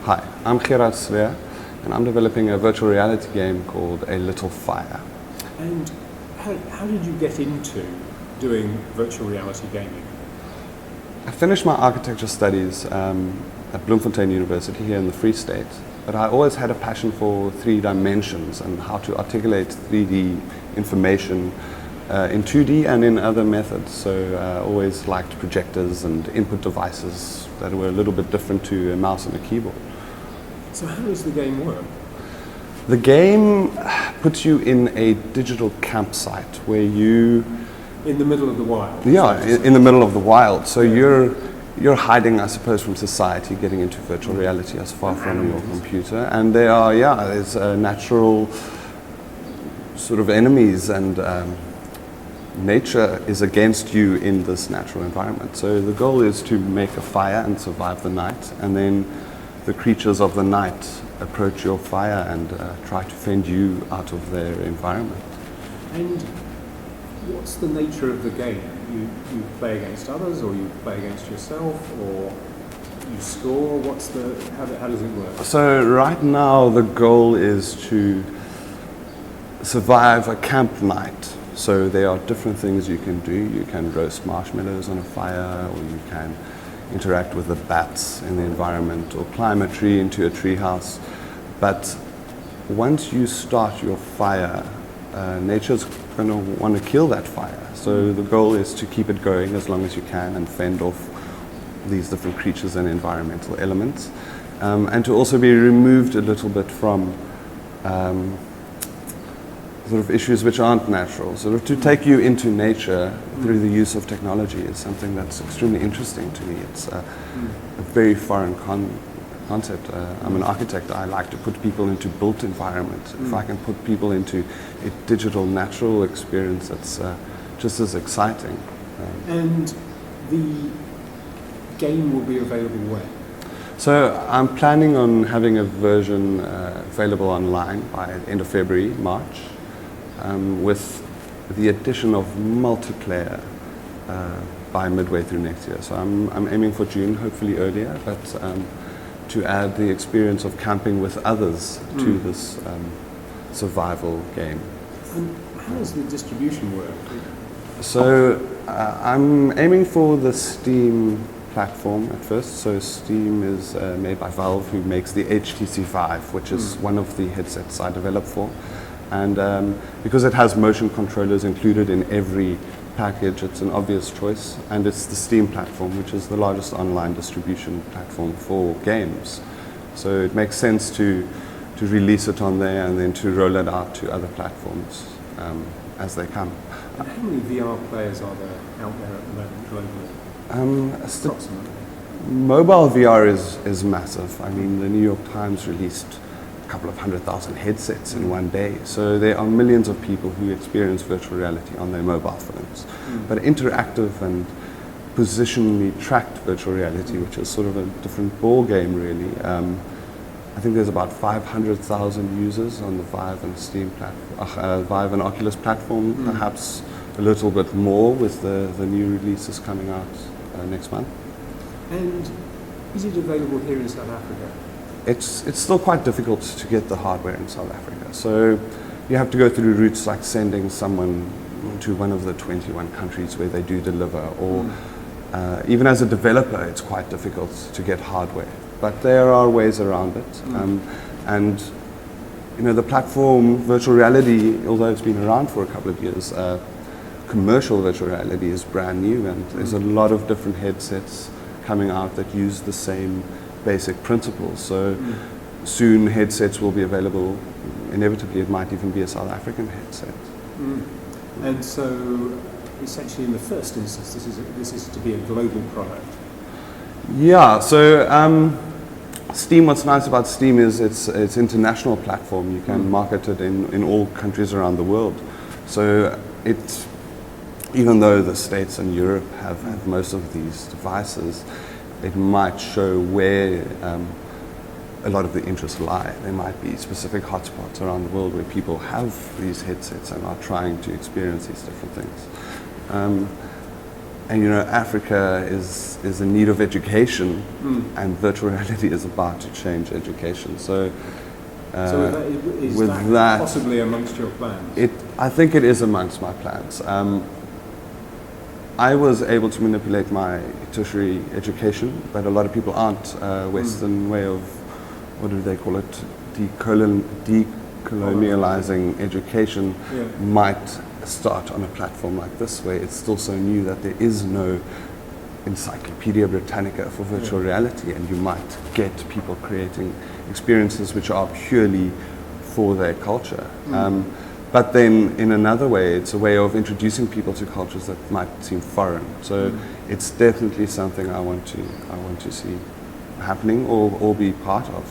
Hi, I'm Gerard Slee, and I'm developing a virtual reality game called A Little Fire. And how did you get into doing virtual reality gaming? I finished my architecture studies at Bloemfontein University here in the Free State, but I always had a passion for 3 dimensions and how to articulate 3D information in 2D and in other methods. So I always liked projectors and input devices that were a little bit different to a mouse and a keyboard. So how does the game work? The game puts you in a digital campsite where you... In the middle of the wild? Yeah, in the middle of the wild. So you're hiding, I suppose, from society, getting into virtual reality as far from your computer. And there's natural sort of enemies, and nature is against you in this natural environment. So the goal is to make a fire and survive the night, and then the creatures of the night approach your fire and try to fend you out of their environment. And what's the nature of the game? You play against others, or you play against yourself, or you score? How does it work? So right now the goal is to survive a camp night. So there are different things you can do. You can roast marshmallows on a fire, or you can interact with the bats in the environment, or climb a tree into a tree house. But once you start your fire, nature's going to want to kill that fire. So the goal is to keep it going as long as you can and fend off these different creatures and environmental elements, and to also be removed a little bit from sort of issues which aren't natural. Sort of to take you into nature through the use of technology is something that's extremely interesting to me. It's a very foreign concept. I'm an architect. I like to put people into built environments. If I can put people into a digital, natural experience, that's just as exciting. And the game will be available when? So I'm planning on having a version available online by the end of February, March, with the addition of multiplayer by midway through next year. So I'm aiming for June, hopefully earlier, but to add the experience of camping with others to this survival game. And how does the distribution work? So I'm aiming for the Steam platform at first. So Steam is made by Valve, who makes the HTC Vive, which is one of the headsets I developed for. And because it has motion controllers included in every package, it's an obvious choice. And it's the Steam platform, which is the largest online distribution platform for games. So it makes sense to release it on there and then to roll it out to other platforms as they come. And how many VR players are there out there at the moment globally? Approximately. Mobile VR is massive. I mean, the New York Times released a couple of 100,000 headsets in one day. So there are millions of people who experience virtual reality on their mobile phones. But interactive and positionally tracked virtual reality, which is sort of a different ball game really. I think there's about 500,000 users on the Vive and Steam platform, Vive and Oculus platform, perhaps a little bit more with the new releases coming out next month. And is it available here in South Africa? It's still quite difficult to get the hardware in South Africa. So you have to go through routes like sending someone to one of the 21 countries where they do deliver, or even as a developer, it's quite difficult to get hardware. But there are ways around it. And you know, the platform virtual reality, although it's been around for a couple of years, commercial virtual reality is brand new, and there's a lot of different headsets coming out that use the same basic principles. So soon headsets will be available. Inevitably, it might even be a South African headset. And so, essentially, in the first instance, this is to be a global product. Yeah. So Steam. What's nice about Steam is it's international platform. You can market it in all countries around the world. So even though the States and Europe have most of these devices, it might show where a lot of the interests lie. There might be specific hotspots around the world where people have these headsets and are trying to experience these different things. and Africa is in need of education, and virtual reality is about to change education. So is with that that, possibly amongst your plans? I think it is amongst my plans. I was able to manipulate my tertiary education, but a lot of people aren't. Western way of, what do they call it, decolonializing education might start on a platform like this, where it's still so new that there is no Encyclopedia Britannica for virtual reality, and you might get people creating experiences which are purely for their culture. But then in another way, it's a way of introducing people to cultures that might seem foreign. So it's definitely something I want to see happening or be part of.